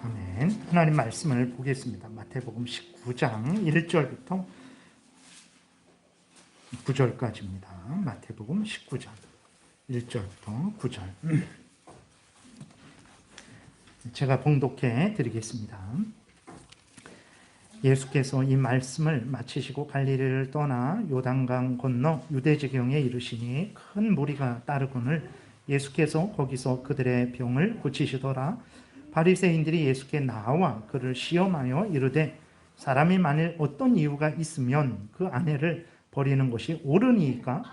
아멘. 하나님 말씀을 보겠습니다. 마태복음 19장 1절부터 9절까지입니다. 마태복음 19장 1절부터 9절. 제가 봉독해 드리겠습니다. 예수께서 이 말씀을 마치시고 갈릴리를 떠나 요단강 건너 유대지경에 이르시니 큰 무리가 따르거늘 예수께서 거기서 그들의 병을 고치시더라. 바리새인들이 예수께 나와 그를 시험하여 이르되 사람이 만일 어떤 이유가 있으면 그 아내를 버리는 것이 옳으니까?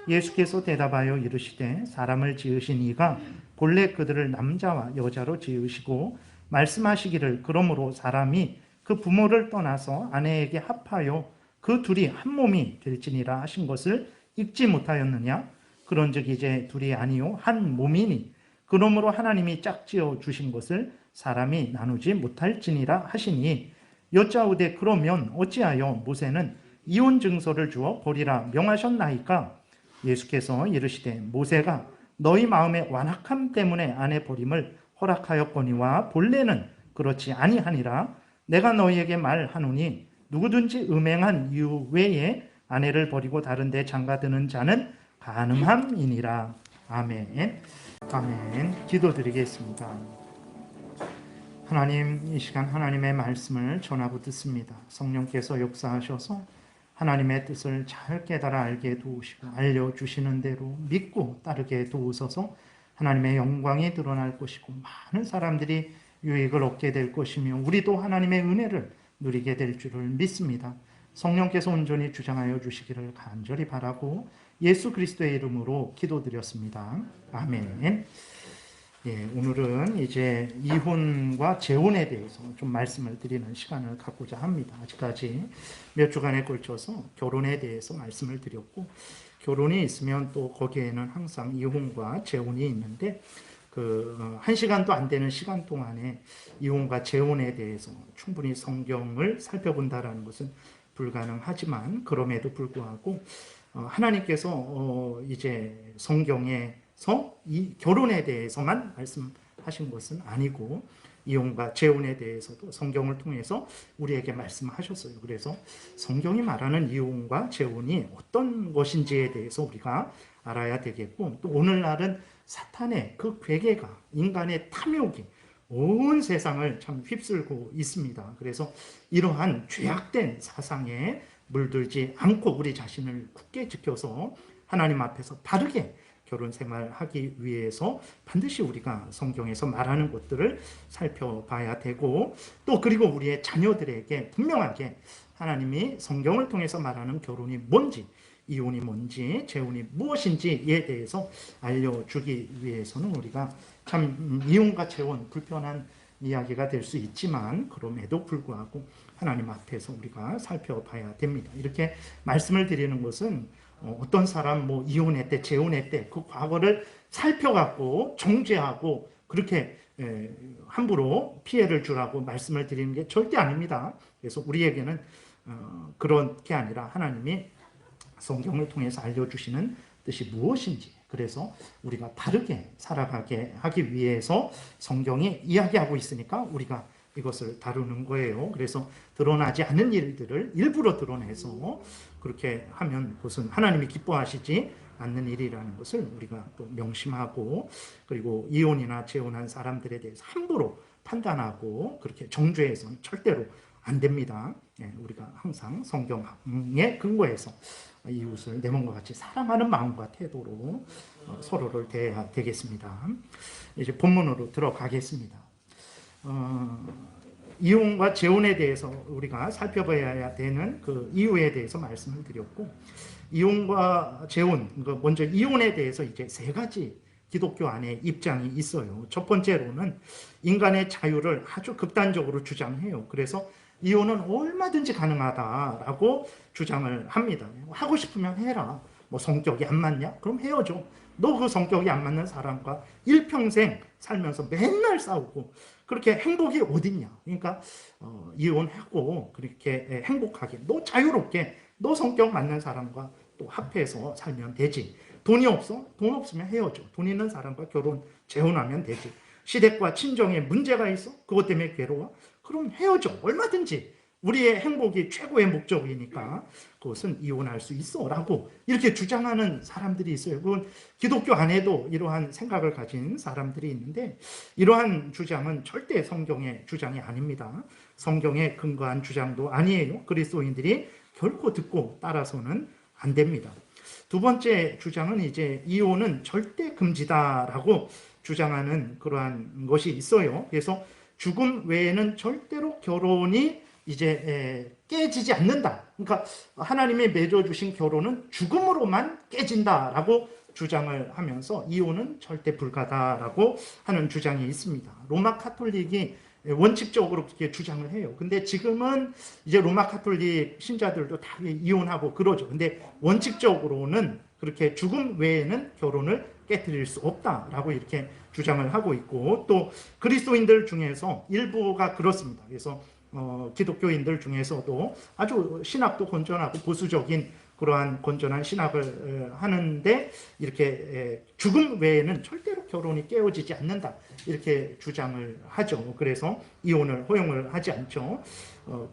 예수께서 대답하여 이르시되 사람을 지으신 이가 본래 그들을 남자와 여자로 지으시고 말씀하시기를 그러므로 사람이 그 부모를 떠나서 아내에게 합하여 그 둘이 한 몸이 될지니라 하신 것을 읽지 못하였느냐? 그런즉 이제 둘이 아니요 한 몸이니 그러므로 하나님이 짝지어 주신 것을 사람이 나누지 못할지니라 하시니 여짜오되 그러면 어찌하여 모세는 이혼 증서를 주어 버리라 명하셨나이까? 예수께서 이르시되 모세가 너희 마음의 완악함 때문에 아내 버림을 허락하였거니와 본래는 그렇지 아니하니라. 내가 너희에게 말하노니 누구든지 음행한 이유 외에 아내를 버리고 다른 데 장가드는 자는 간음함이니라. 아멘. 아멘. 기도드리겠습니다. 하나님, 이 시간 하나님의 말씀을 전하고 듣습니다. 성령께서 역사하셔서 하나님의 뜻을 잘 깨달아 알게 도우시고 알려주시는 대로 믿고 따르게 도우소서. 하나님의 영광이 드러날 것이고 많은 사람들이 유익을 얻게 될 것이며 우리도 하나님의 은혜를 누리게 될 줄을 믿습니다. 성령께서 온전히 주장하여 주시기를 간절히 바라고 예수 그리스도의 이름으로 기도드렸습니다. 아멘. 예, 오늘은 이제 이혼과 재혼에 대해서 좀 말씀을 드리는 시간을 갖고자 합니다. 아직까지 몇 주간에 걸쳐서 결혼에 대해서 말씀을 드렸고, 결혼이 있으면 또 거기에는 항상 이혼과 재혼이 있는데, 한 시간도 안 되는 시간 동안에 이혼과 재혼에 대해서 충분히 성경을 살펴본다라는 것은 불가능하지만, 그럼에도 불구하고 하나님께서 이제 성경에서 이 결혼에 대해서만 말씀하신 것은 아니고 이혼과 재혼에 대해서도 성경을 통해서 우리에게 말씀하셨어요. 그래서 성경이 말하는 이혼과 재혼이 어떤 것인지에 대해서 우리가 알아야 되겠고, 또 오늘날은 사탄의 그 괴계가, 인간의 탐욕이 온 세상을 참 휩쓸고 있습니다. 그래서 이러한 죄악된 사상에 물들지 않고 우리 자신을 굳게 지켜서 하나님 앞에서 바르게 결혼 생활하기 위해서 반드시 우리가 성경에서 말하는 것들을 살펴봐야 되고, 또 그리고 우리의 자녀들에게 분명하게 하나님이 성경을 통해서 말하는 결혼이 뭔지, 이혼이 뭔지, 재혼이 무엇인지에 대해서 알려주기 위해서는 우리가 참 이혼과 재혼 불편한 이야기가 될 수 있지만 그럼에도 불구하고 하나님 앞에서 우리가 살펴봐야 됩니다. 이렇게 말씀을 드리는 것은 어떤 사람 이혼했대, 재혼했대, 그 과거를 살펴갖고 정죄하고 그렇게 함부로 피해를 주라고 말씀을 드리는 게 절대 아닙니다. 그래서 우리에게는 그렇게 아니라 하나님이 성경을 통해서 알려주시는 뜻이 무엇인지, 그래서 우리가 바르게 살아가게 하기 위해서 성경이 이야기하고 있으니까 우리가 이것을 다루는 거예요. 그래서 드러나지 않는 일들을 일부러 드러내서 그렇게 하면 그것은 하나님이 기뻐하시지 않는 일이라는 것을 우리가 또 명심하고, 그리고 이혼이나 재혼한 사람들에 대해서 함부로 판단하고 그렇게 정죄해서는 절대로 안 됩니다. 우리가 항상 성경에 근거해서 이웃을 내 몸과 같이 사랑하는 마음과 태도로 서로를 대해야 되겠습니다. 이제 본문으로 들어가겠습니다. 이혼과 재혼에 대해서 우리가 살펴봐야 되는 그 이유에 대해서 말씀을 드렸고, 이혼과 재혼, 먼저 이혼에 대해서 이제 세 가지 기독교 안에 입장이 있어요. 첫 번째로는 인간의 자유를 아주 극단적으로 주장해요. 그래서 이혼은 얼마든지 가능하다라고 주장을 합니다. 하고 싶으면 해라. 성격이 안 맞냐? 그럼 헤어져. 너 그 성격이 안 맞는 사람과 일평생 살면서 맨날 싸우고 그렇게 행복이 어딨냐? 그러니까 이혼하고 그렇게 행복하게, 너 자유롭게 너 성격 맞는 사람과 또 합해서 살면 되지. 돈이 없어? 돈 없으면 헤어져. 돈 있는 사람과 재혼하면 되지. 시댁과 친정에 문제가 있어? 그것 때문에 괴로워? 그럼 헤어져. 얼마든지. 우리의 행복이 최고의 목적이니까 그것은 이혼할 수 있어 라고 이렇게 주장하는 사람들이 있어요. 그건 기독교 안에도 이러한 생각을 가진 사람들이 있는데 이러한 주장은 절대 성경의 주장이 아닙니다. 성경에 근거한 주장도 아니에요. 그리스도인들이 결코 듣고 따라서는 안 됩니다. 두 번째 주장은 이제 이혼은 절대 금지다라고 주장하는 그러한 것이 있어요. 그래서 죽음 외에는 절대로 결혼이 이제 깨지지 않는다. 그러니까 하나님이 맺어주신 결혼은 죽음으로만 깨진다라고 주장을 하면서 이혼은 절대 불가다라고 하는 주장이 있습니다. 로마 카톨릭이 원칙적으로 그렇게 주장을 해요. 근데 지금은 이제 로마 카톨릭 신자들도 다 이혼하고 그러죠. 근데 원칙적으로는 그렇게 죽음 외에는 결혼을 깨뜨릴 수 없다라고 이렇게 주장을 하고 있고 또 그리스도인들 중에서 일부가 그렇습니다. 그래서 기독교인들 중에서도 아주 신학도 건전하고 보수적인 그러한 건전한 신학을 하는데 이렇게 죽음 외에는 절대로 결혼이 깨어지지 않는다 이렇게 주장을 하죠. 그래서 이혼을 허용을 하지 않죠.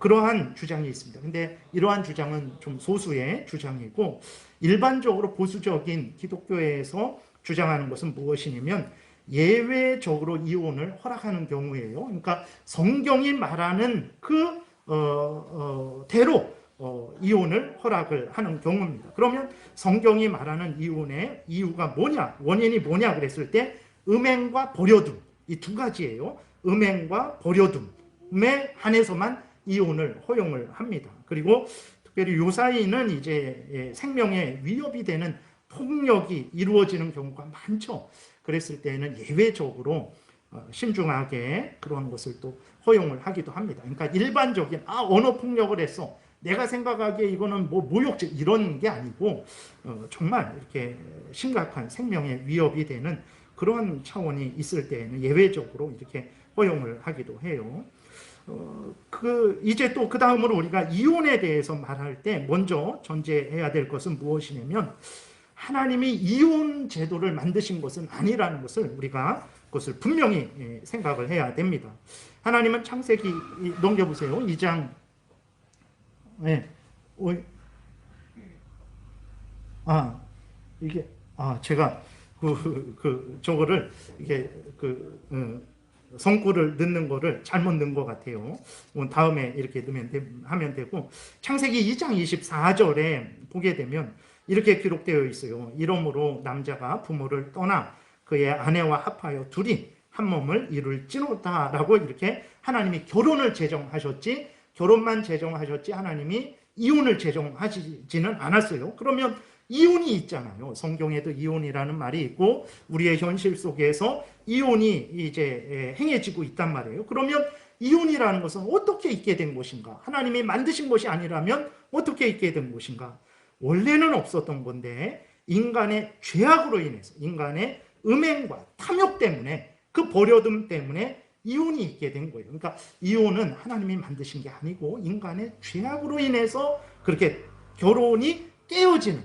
그러한 주장이 있습니다. 근데 이러한 주장은 좀 소수의 주장이고 일반적으로 보수적인 기독교에서 주장하는 것은 무엇이냐면 예외적으로 이혼을 허락하는 경우예요. 그러니까 성경이 말하는 그 대로 이혼을 허락을 하는 경우입니다. 그러면 성경이 말하는 이혼의 이유가 뭐냐, 원인이 뭐냐 그랬을 때 음행과 버려둠 이 두 가지예요. 음행과 버려둠에 한해서만 이혼을 허용을 합니다. 그리고 특별히 요사이는 이제 생명에 위협이 되는 폭력이 이루어지는 경우가 많죠. 그랬을 때는 예외적으로 신중하게 그런 것을 또 허용을 하기도 합니다. 그러니까 일반적인 언어 폭력을 했어. 내가 생각하기에 이거는 뭐 모욕죄 이런 게 아니고 정말 이렇게 심각한 생명에 위협이 되는 그런 차원이 있을 때에는 예외적으로 이렇게 허용을 하기도 해요. 이제 또 그 다음으로 우리가 이혼에 대해서 말할 때 먼저 전제해야 될 것은 무엇이냐면 하나님이 이혼 제도를 만드신 것은 아니라는 것을 우리가 그것을 분명히 생각을 해야 됩니다. 하나님은 창세기 넘겨보세요. 2장 네. 이게 제가 저거를 이게 성구를 넣는 거를 잘못 넣은 것 같아요. 다음에 이렇게 하면 되고 창세기 2장 24절에 보게 되면 이렇게 기록되어 있어요. 이러므로 남자가 부모를 떠나 그의 아내와 합하여 둘이 한 몸을 이룰지로다라고 이렇게 하나님이 결혼을 제정하셨지 결혼만 제정하셨지 하나님이 이혼을 제정하시지는 않았어요. 그러면 이혼이 있잖아요. 성경에도 이혼이라는 말이 있고 우리의 현실 속에서 이혼이 이제 행해지고 있단 말이에요. 그러면 이혼이라는 것은 어떻게 있게 된 것인가? 하나님이 만드신 것이 아니라면 어떻게 있게 된 것인가? 원래는 없었던 건데 인간의 죄악으로 인해서 인간의 음행과 탐욕 때문에 그 버려둠 때문에 이혼이 있게 된 거예요. 그러니까 이혼은 하나님이 만드신 게 아니고 인간의 죄악으로 인해서 그렇게 결혼이 깨어지는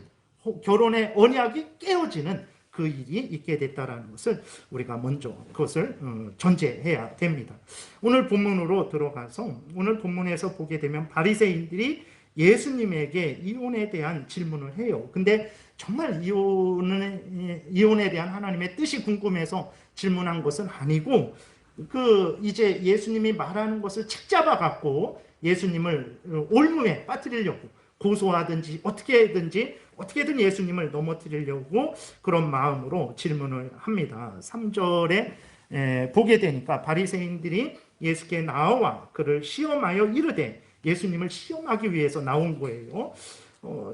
결혼의 언약이 깨어지는 그 일이 있게 됐다는 것을 우리가 먼저 그것을 전제해야 됩니다. 오늘 본문으로 들어가서 오늘 본문에서 보게 되면 바리새인들이 예수님에게 이혼에 대한 질문을 해요. 근데 정말 이혼에 대한 하나님의 뜻이 궁금해서 질문한 것은 아니고 이제 예수님이 말하는 것을 책잡아 갖고 예수님을 올무에 빠뜨리려고 고소하든지 어떻게든 예수님을 넘어뜨리려고 그런 마음으로 질문을 합니다. 3절에 보게 되니까 바리새인들이 예수께 나와 그를 시험하여 이르되 예수님을 시험하기 위해서 나온 거예요.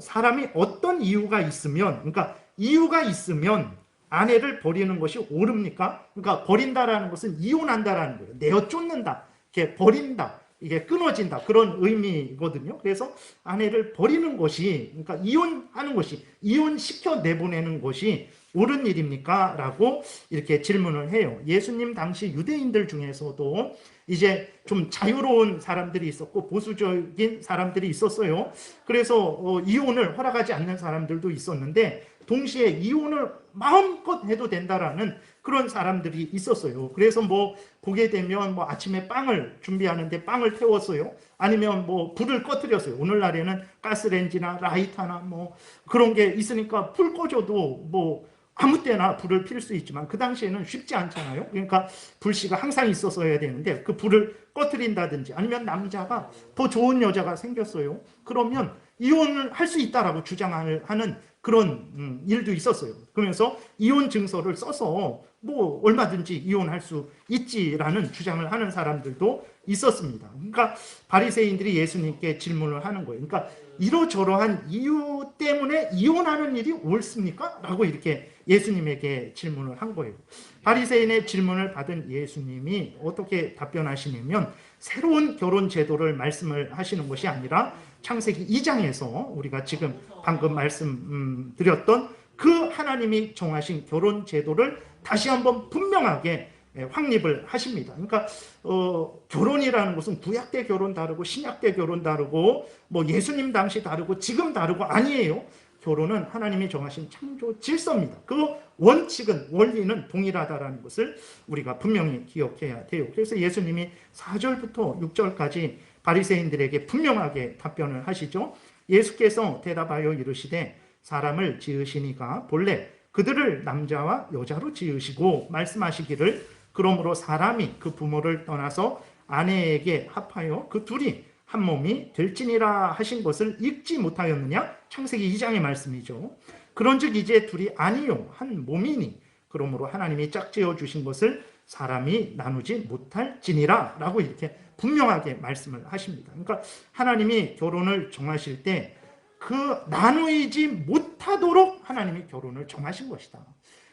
사람이 어떤 이유가 있으면 그러니까 이유가 있으면 아내를 버리는 것이 옳습니까? 그러니까 버린다라는 것은 이혼한다라는 거예요. 내어 쫓는다, 이렇게 버린다, 이게 끊어진다 그런 의미거든요. 그래서 아내를 버리는 것이 그러니까 이혼하는 것이 이혼시켜 내보내는 것이 옳은 일입니까? 라고 이렇게 질문을 해요. 예수님 당시 유대인들 중에서도 이제 좀 자유로운 사람들이 있었고 보수적인 사람들이 있었어요. 그래서 이혼을 허락하지 않는 사람들도 있었는데 동시에 이혼을 마음껏 해도 된다라는 그런 사람들이 있었어요. 그래서 뭐 보게 되면 뭐 아침에 빵을 준비하는데 빵을 태웠어요. 아니면 뭐 불을 꺼뜨렸어요. 오늘날에는 가스레인지나 라이터나 뭐 그런 게 있으니까 불 꺼줘도 뭐 아무 때나 불을 필 수 있지만 그 당시에는 쉽지 않잖아요. 그러니까 불씨가 항상 있었어야 되는데 그 불을 꺼뜨린다든지 아니면 남자가 더 좋은 여자가 생겼어요. 그러면 이혼을 할 수 있다라고 주장을 하는 그런 일도 있었어요. 그러면서 이혼 증서를 써서 뭐 얼마든지 이혼할 수 있지라는 주장을 하는 사람들도 있었습니다. 그러니까 바리새인들이 예수님께 질문을 하는 거예요. 그러니까 이러저러한 이유 때문에 이혼하는 일이 옳습니까? 라고 이렇게 예수님에게 질문을 한 거예요. 바리새인의 질문을 받은 예수님이 어떻게 답변하시냐면 새로운 결혼 제도를 말씀을 하시는 것이 아니라 창세기 2장에서 우리가 지금 방금 말씀드렸던 그 하나님이 정하신 결혼 제도를 다시 한번 분명하게 확립을 하십니다. 그러니까 결혼이라는 것은 구약 때 결혼 다르고 신약 때 결혼 다르고 뭐 예수님 당시 다르고 지금 다르고 아니에요. 결혼은 하나님이 정하신 창조 질서입니다. 그 원칙은 원리는 동일하다라는 것을 우리가 분명히 기억해야 돼요. 그래서 예수님이 4절부터 6절까지 바리새인들에게 분명하게 답변을 하시죠. 예수께서 대답하여 이르시되 사람을 지으시니가 본래 그들을 남자와 여자로 지으시고 말씀하시기를 그러므로 사람이 그 부모를 떠나서 아내에게 합하여 그 둘이 한 몸이 될지니라 하신 것을 읽지 못하였느냐? 창세기 2장의 말씀이죠. 그런즉 이제 둘이 아니요 한 몸이니 그러므로 하나님이 짝지어 주신 것을 사람이 나누지 못할지니라 라고 이렇게 분명하게 말씀을 하십니다. 그러니까 하나님이 결혼을 정하실 때 그 나누이지 못하도록 하나님이 결혼을 정하신 것이다.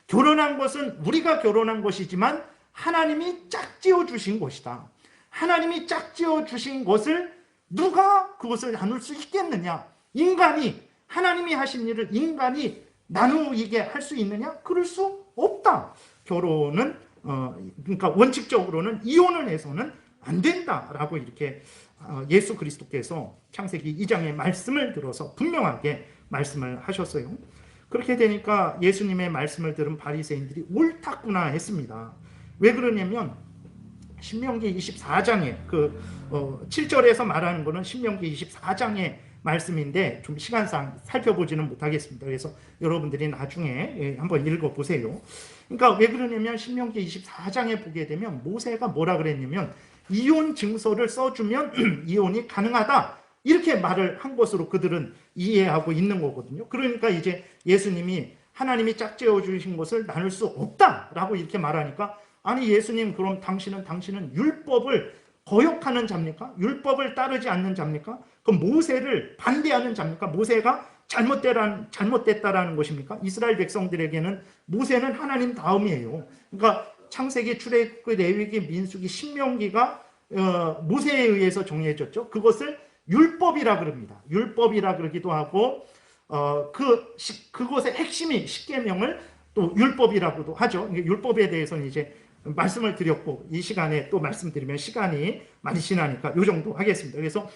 결혼한 것은 우리가 결혼한 것이지만 하나님이 짝지어 주신 것이다. 하나님이 짝지어 주신 것을 누가 그것을 나눌 수 있겠느냐? 인간이 하나님이 하신 일을 인간이 나누게 할 수 있느냐? 그럴 수 없다. 결혼은 그러니까 원칙적으로는 이혼을 해서는 안 된다라고 이렇게 예수 그리스도께서 창세기 2장의 말씀을 들어서 분명하게 말씀을 하셨어요. 그렇게 되니까 예수님의 말씀을 들은 바리새인들이 옳다구나 했습니다. 왜 그러냐면 신명기 24장에 그 7절에서 말하는 거는 신명기 24장의 말씀인데 좀 시간상 살펴보지는 못하겠습니다. 그래서 여러분들이 나중에 한번 읽어보세요. 그러니까 왜 그러냐면 신명기 24장에 보게 되면 모세가 뭐라 그랬냐면 이혼 증서를 써주면 이혼이 가능하다. 이렇게 말을 한 것으로 그들은 이해하고 있는 거거든요. 그러니까 이제 예수님이 하나님이 짝지어 주신 것을 나눌 수 없다라고 이렇게 말하니까 아니 예수님 그럼 당신은 율법을 거역하는 자입니까? 율법을 따르지 않는 자입니까? 그럼 모세를 반대하는 자입니까? 모세가 잘못됐다라는 것입니까? 이스라엘 백성들에게는 모세는 하나님 다음이에요. 그러니까 창세기, 출애굽기, 레위기, 민수기, 신명기가 모세에 의해서 정해졌죠. 그것을 율법이라 그럽니다. 율법이라 그러기도 하고 그것의 핵심이 십계명을 또 율법이라고도 하죠. 율법에 대해서는 이제 말씀을 드렸고 이 시간에 또 말씀드리면 시간이 많이 지나니까 이 정도 하겠습니다. 그래서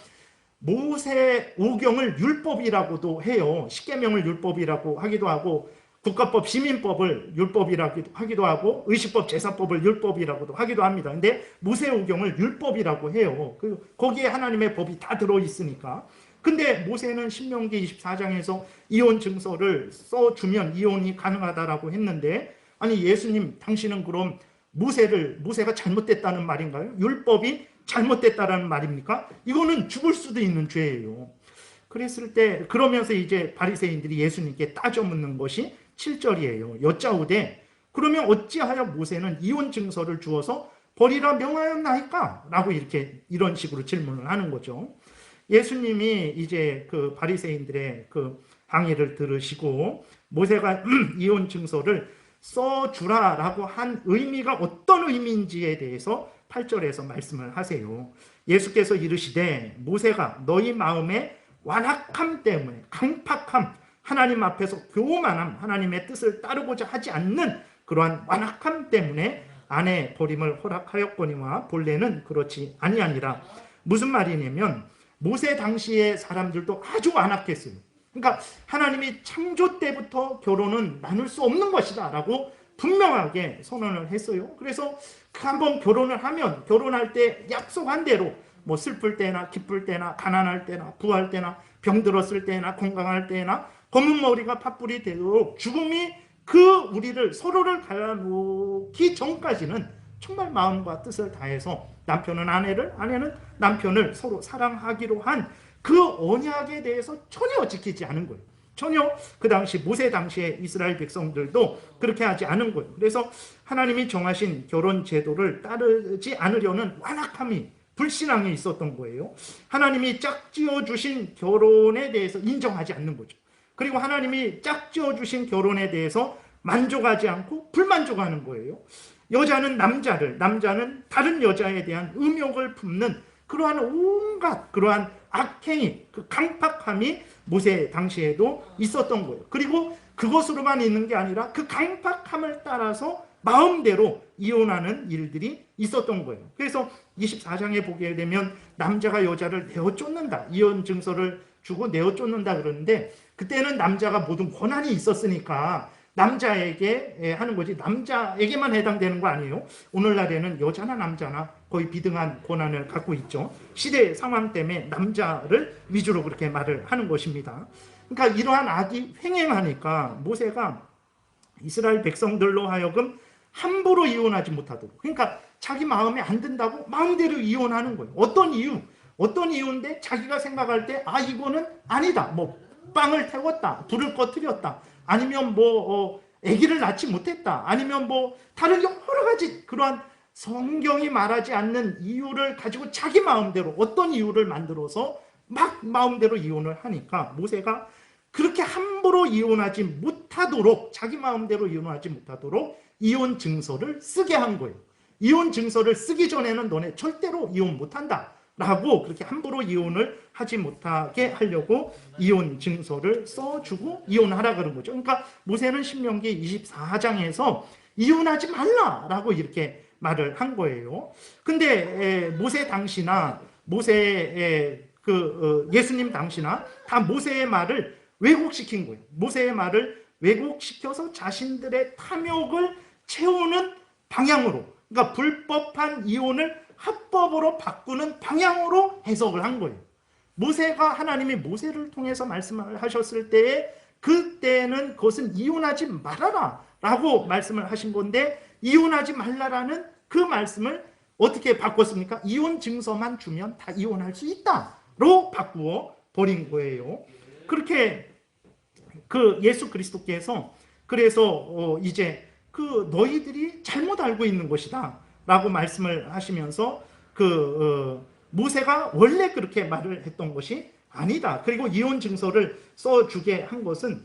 모세 오경을 율법이라고도 해요. 십계명을 율법이라고 하기도 하고 국가법 시민법을 율법이라고 하기도 하고 의식법 제사법을 율법이라고도 하기도 합니다. 근데 모세오경을 율법이라고 해요. 거기에 하나님의 법이 다 들어있으니까. 근데 모세는 신명기 24장에서 이혼 증서를 써주면 이혼이 가능하다라고 했는데 아니 예수님 당신은 그럼 모세가 잘못됐다는 말인가요? 율법이 잘못됐다라는 말입니까? 이거는 죽을 수도 있는 죄예요. 그랬을 때 그러면서 이제 바리새인들이 예수님께 따져 묻는 것이 7절이에요. 여짜오되 그러면 어찌하여 모세는 이혼 증서를 주어서 버리라 명하였나이까? 라고 이런 식으로 질문을 하는 거죠. 예수님이 이제 그 바리새인들의 그 항의를 들으시고 모세가 이혼 증서를 써주라라고 한 의미가 어떤 의미인지에 대해서 8절에서 말씀을 하세요. 예수께서 이르시되 모세가 너희 마음에 완악함 때문에 강팍함 하나님 앞에서 교만함 하나님의 뜻을 따르고자 하지 않는 그러한 완악함 때문에 아내 버림을 허락하였거니와 본래는 그렇지 아니하니라. 무슨 말이냐면 모세 당시의 사람들도 아주 완악했어요. 그러니까 하나님이 창조 때부터 결혼은 나눌 수 없는 것이다 라고 분명하게 선언을 했어요. 그래서 그 한번 결혼을 하면 결혼할 때 약속한 대로 뭐 슬플 때나 기쁠 때나 가난할 때나 부할 때나 병들었을 때나 건강할 때나 검은 머리가 팥불이 되도록 죽음이 그 우리를 서로를 갈라놓기 전까지는 정말 마음과 뜻을 다해서 남편은 아내를, 아내는 남편을 서로 사랑하기로 한 그 언약에 대해서 전혀 지키지 않은 거예요. 전혀 그 당시 모세 당시에 이스라엘 백성들도 그렇게 하지 않은 거예요. 그래서 하나님이 정하신 결혼 제도를 따르지 않으려는 완악함이 불신앙에 있었던 거예요. 하나님이 짝지어 주신 결혼에 대해서 인정하지 않는 거죠. 그리고 하나님이 짝지어 주신 결혼에 대해서 만족하지 않고 불만족하는 거예요. 여자는 남자를, 남자는 다른 여자에 대한 음욕을 품는 그러한 온갖 그러한 악행이, 그 강팍함이 모세 당시에도 있었던 거예요. 그리고 그것으로만 있는 게 아니라 그 강팍함을 따라서 마음대로 이혼하는 일들이 있었던 거예요. 그래서 24장에 보게 되면 남자가 여자를 내어 쫓는다, 이혼 증서를 주고 내어 쫓는다 그러는데, 그때는 남자가 모든 권한이 있었으니까 남자에게 하는 거지 남자에게만 해당되는 거 아니에요. 오늘날에는 여자나 남자나 거의 비등한 권한을 갖고 있죠. 시대 상황 때문에 남자를 위주로 그렇게 말을 하는 것입니다. 그러니까 이러한 악이 횡행하니까 모세가 이스라엘 백성들로 하여금 함부로 이혼하지 못하도록, 그러니까 자기 마음에 안 든다고 마음대로 이혼하는 거예요. 어떤 이유인데 자기가 생각할 때 이거는 아니다, 뭐 빵을 태웠다, 불을 꺼뜨렸다, 아니면 아기를 낳지 못했다, 아니면 다른 여러 가지 그러한 성경이 말하지 않는 이유를 가지고 자기 마음대로 어떤 이유를 만들어서 막 마음대로 이혼을 하니까 모세가 그렇게 함부로 이혼하지 못하도록, 자기 마음대로 이혼하지 못하도록 이혼 증서를 쓰게 한 거예요. 이혼 증서를 쓰기 전에는 너네 절대로 이혼 못한다 라고 그렇게 함부로 이혼을 하지 못하게 하려고 이혼 증서를 써주고 이혼하라 그런 거죠. 그러니까 모세는 신명기 24장에서 이혼하지 말라라고 이렇게 말을 한 거예요. 근데 모세 당시나 예수님 당시나 다 모세의 말을 왜곡시킨 거예요. 모세의 말을 왜곡시켜서 자신들의 탐욕을 채우는 방향으로, 그러니까 불법한 이혼을 합법으로 바꾸는 방향으로 해석을 한 거예요. 하나님이 모세를 통해서 말씀을 하셨을 때에 그때는 그것은 이혼하지 말아라 라고 말씀을 하신 건데, 이혼하지 말라라는 그 말씀을 어떻게 바꿨습니까? 이혼 증서만 주면 다 이혼할 수 있다로 바꾸어 버린 거예요. 그렇게 예수 그리스도께서 그래서 이제 너희들이 잘못 알고 있는 것이다 라고 말씀을 하시면서 모세가 원래 그렇게 말을 했던 것이 아니다. 그리고 이혼 증서를 써주게 한 것은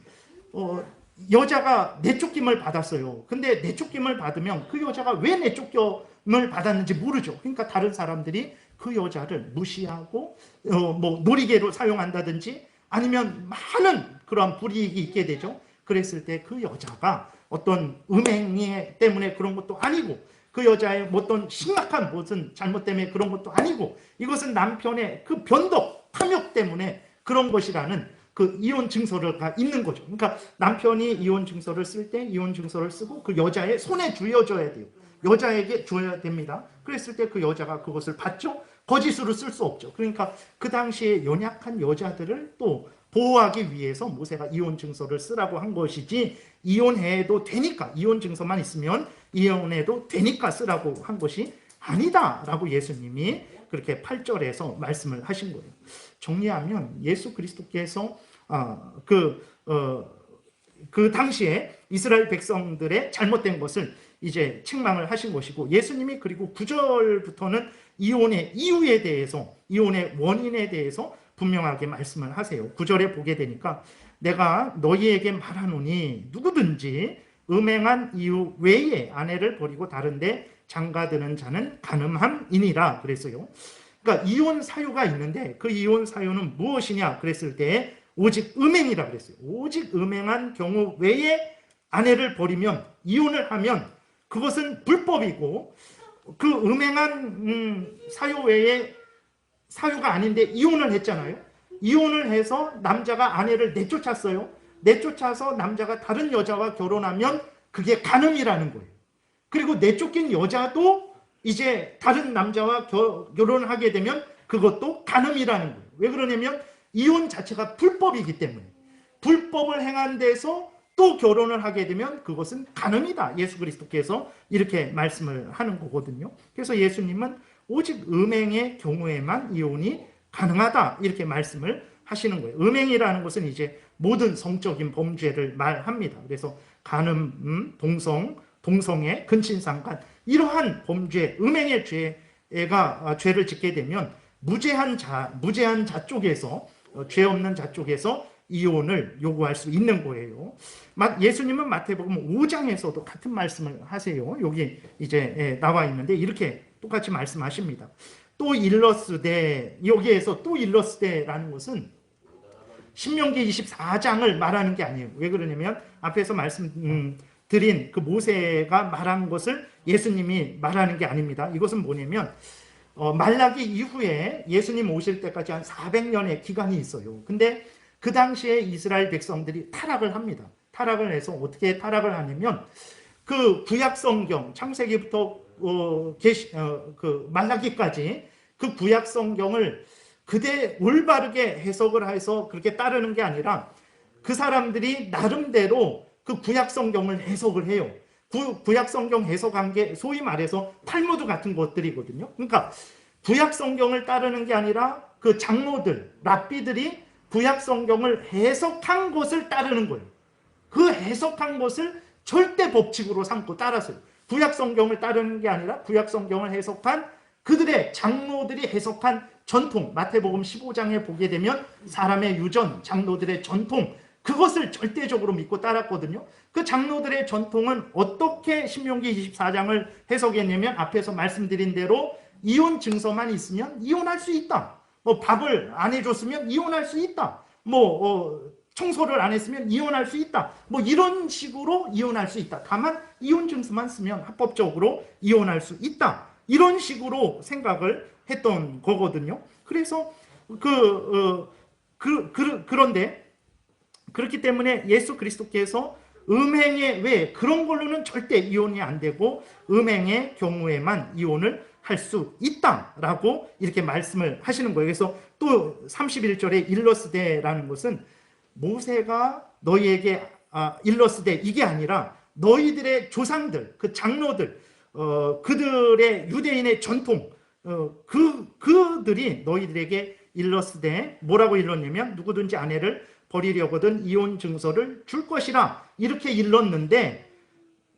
여자가 내쫓김을 받았어요. 근데 내쫓김을 받으면 그 여자가 왜 내쫓김을 받았는지 모르죠. 그러니까 다른 사람들이 그 여자를 무시하고 놀이개로 사용한다든지 아니면 많은 그런 불이익이 있게 되죠. 그랬을 때 그 여자가 어떤 음행 때문에 그런 것도 아니고, 그 여자의 어떤 심각한 무슨 잘못 때문에 그런 것도 아니고, 이것은 남편의 그 변덕, 탐욕 때문에 그런 것이라는 그 이혼 증서가 있는 거죠. 그러니까 남편이 이혼 증서를 쓸 때 이혼 증서를 쓰고 그 여자의 손에 쥐어줘야 돼요. 여자에게 줘야 됩니다. 그랬을 때 그 여자가 그것을 받죠. 거짓으로 쓸 수 없죠. 그러니까 그 당시에 연약한 여자들을 또 보호하기 위해서 모세가 이혼 증서를 쓰라고 한 것이지, 이혼해도 되니까, 이혼 증서만 있으면 이혼해도 되니까 쓰라고 한 것이 아니다라고 예수님이 그렇게 8절에서 말씀을 하신 거예요. 정리하면 예수 그리스도께서 그 당시에 이스라엘 백성들의 잘못된 것을 이제 책망을 하신 것이고, 예수님이 그리고 9절부터는 이혼의 이유에 대해서, 이혼의 원인에 대해서 분명하게 말씀을 하세요. 9절에 보게 되니까 내가 너희에게 말하노니 누구든지 음행한 이유 외에 아내를 버리고 다른데 장가드는 자는 간음함이니라 그랬어요. 그러니까 이혼 사유가 있는데 그 이혼 사유는 무엇이냐 그랬을 때 오직 음행이라 그랬어요. 오직 음행한 경우 외에 아내를 버리면, 이혼을 하면 그것은 불법이고, 그 음행한 사유 외에 사유가 아닌데 이혼을 했잖아요. 이혼을 해서 남자가 아내를 내쫓았어요. 내쫓아서 남자가 다른 여자와 결혼하면 그게 간음이라는 거예요. 그리고 내쫓긴 여자도 이제 다른 남자와 결혼하게 되면 그것도 간음이라는 거예요. 왜 그러냐면 이혼 자체가 불법이기 때문에. 불법을 행한 데서 또 결혼을 하게 되면 그것은 간음이다. 예수 그리스도께서 이렇게 말씀을 하는 거거든요. 그래서 예수님은 오직 음행의 경우에만 이혼이 가능하다. 이렇게 말씀을 하시는 거예요. 음행이라는 것은 이제 모든 성적인 범죄를 말합니다. 그래서 간음, 동성애, 근친상간 이러한 범죄, 음행의 죄를 짓게 되면 무죄한 자 쪽에서 죄 없는 자 쪽에서 이혼을 요구할 수 있는 거예요. 예수님은 마태복음 5장에서도 같은 말씀을 하세요. 여기 이제 나와 있는데 이렇게 똑같이 말씀하십니다. 또 일러스되, 여기에서 또 일러스되라는 것은 신명기 24장을 말하는 게 아니에요. 왜 그러냐면 앞에서 말씀드린 그 모세가 말한 것을 예수님이 말하는 게 아닙니다. 이것은 뭐냐면 말라기 이후에 예수님 오실 때까지 한 400년의 기간이 있어요. 근데 그 당시에 이스라엘 백성들이 타락을 합니다. 타락을 해서 어떻게 타락을 하냐면 그 구약 성경 창세기부터 그 말라기까지 그 구약 성경을 그대 올바르게 해석을 해서 그렇게 따르는 게 아니라 그 사람들이 나름대로 그 구약 성경을 해석을 해요. 구약 성경 해석한 게 소위 말해서 탈무드 같은 것들이거든요. 그러니까 구약 성경을 따르는 게 아니라 그 장로들, 랍비들이 구약 성경을 해석한 것을 따르는 거예요. 그 해석한 것을 절대 법칙으로 삼고 따라서요. 구약 성경을 따르는 게 아니라 구약 성경을 해석한 그들의 장로들이 해석한 전통, 마태복음 15장에 보게 되면 사람의 유전, 장로들의 전통, 그것을 절대적으로 믿고 따랐거든요. 그 장로들의 전통은 어떻게 신명기 24장을 해석했냐면 앞에서 말씀드린 대로 이혼 증서만 있으면 이혼할 수 있다. 밥을 안 해줬으면 이혼할 수 있다. 청소를 안 했으면 이혼할 수 있다. 이런 식으로 이혼할 수 있다. 다만 이혼 증서만 쓰면 합법적으로 이혼할 수 있다. 이런 식으로 생각을 했던 거거든요. 그래서 그런데 그렇기 때문에 예수 그리스도께서 음행의 외 그런 걸로는 절대 이혼이 안 되고 음행의 경우에만 이혼을 할 수 있다라고 이렇게 말씀을 하시는 거예요. 그래서 또 31절에 일러스되라는 것은 모세가 너희에게 일러스되 이게 아니라 너희들의 조상들, 그 장로들, 그들의 유대인의 전통, 그들이 너희들에게 일러스되 뭐라고 일렀냐면 누구든지 아내를 버리려거든 이혼 증서를 줄 것이라 이렇게 일렀는데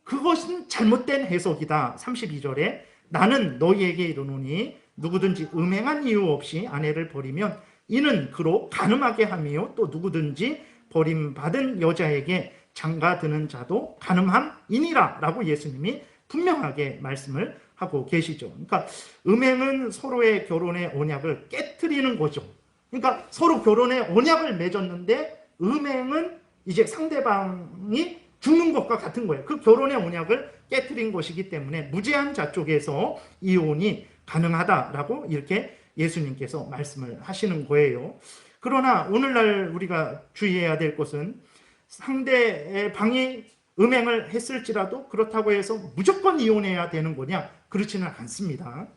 그것은 잘못된 해석이다. 32절에 나는 너희에게 이르노니 누구든지 음행한 이유 없이 아내를 버리면 이는 그로 간음하게 함이요 또 누구든지 버림받은 여자에게 장가드는 자도 간음함이니라 라고 예수님이 분명하게 말씀을 하고 계시죠. 그러니까 음행은 서로의 결혼의 언약을 깨트리는 거죠. 그러니까 서로 결혼의 언약을 맺었는데 음행은 이제 상대방이 죽는 것과 같은 거예요. 그 결혼의 언약을 깨트린 것이기 때문에 무죄한 자 쪽에서 이혼이 가능하다라고 이렇게 예수님께서 말씀을 하시는 거예요. 그러나 오늘날 우리가 주의해야 될 것은 상대방이 음행을 했을지라도 그렇다고 해서 무조건 이혼해야 되는 거냐? 그렇지는 않습니다.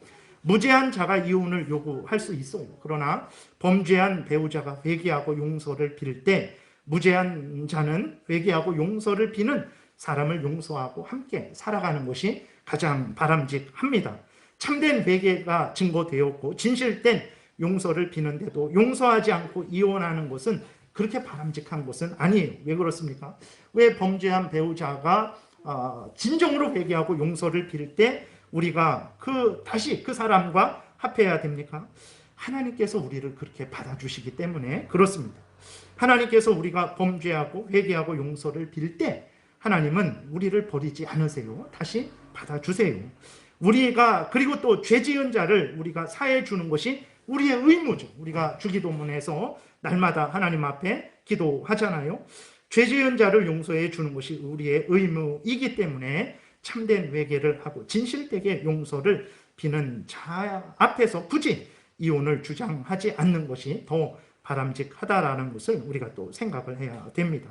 무죄한 자가 이혼을 요구할 수 있어요. 그러나 범죄한 배우자가 회개하고 용서를 빌 때 무죄한 자는 회개하고 용서를 비는 사람을 용서하고 함께 살아가는 것이 가장 바람직합니다. 참된 회개가 증거되었고 진실된 용서를 비는데도 용서하지 않고 이혼하는 것은 그렇게 바람직한 것은 아니에요. 왜 그렇습니까? 왜 범죄한 배우자가 진정으로 회개하고 용서를 빌 때 우리가 다시 그 사람과 합해야 됩니까? 하나님께서 우리를 그렇게 받아주시기 때문에 그렇습니다. 하나님께서 우리가 범죄하고 회개하고 용서를 빌 때 하나님은 우리를 버리지 않으세요. 다시 받아주세요. 그리고 또 죄 지은 자를 우리가 사해 주는 것이 우리의 의무죠. 우리가 주기도문에서 날마다 하나님 앞에 기도하잖아요. 죄 지은 자를 용서해 주는 것이 우리의 의무이기 때문에 참된 회개를 하고 진실되게 용서를 비는 자 앞에서 굳이 이혼을 주장하지 않는 것이 더 바람직하다라는 것을 우리가 또 생각을 해야 됩니다.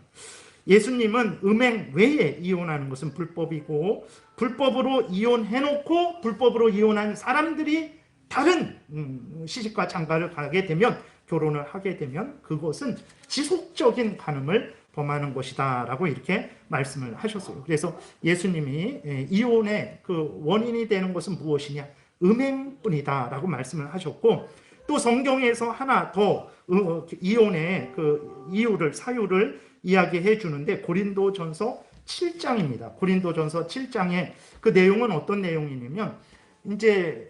예수님은 음행 외에 이혼하는 것은 불법이고, 불법으로 이혼해놓고 불법으로 이혼한 사람들이 다른 시집과 장가를 가게 되면, 결혼을 하게 되면 그것은 지속적인 간음을 범하는 것이다 라고 이렇게 말씀을 하셨어요. 그래서 예수님이 이혼의 그 원인이 되는 것은 무엇이냐, 음행뿐이다 라고 말씀을 하셨고, 또 성경에서 하나 더 이혼의 그 이유를, 사유를 이야기해 주는데 고린도전서 7장입니다. 고린도전서 7장의 그 내용은 어떤 내용이냐면, 이제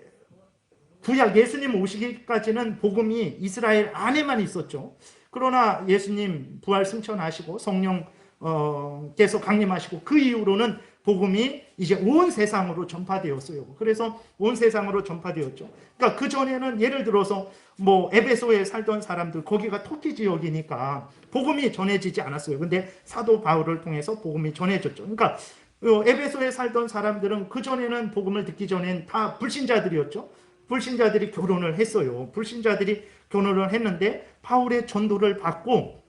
구약 예수님 오시기까지는 복음이 이스라엘 안에만 있었죠. 그러나 예수님 부활 승천하시고 성령께서 강림하시고 그 이후로는 복음이 이제 온 세상으로 전파되었어요. 그래서 온 세상으로 전파되었죠. 그러니까 그 전에는 예를 들어서 뭐 에베소에 살던 사람들, 거기가 토기 지역이니까 복음이 전해지지 않았어요. 근데 사도 바울을 통해서 복음이 전해졌죠. 그러니까 에베소에 살던 사람들은 그 전에는 복음을 듣기 전엔 다 불신자들이었죠. 불신자들이 결혼을 했어요. 불신자들이 결혼을 했는데 바울의 전도를 받고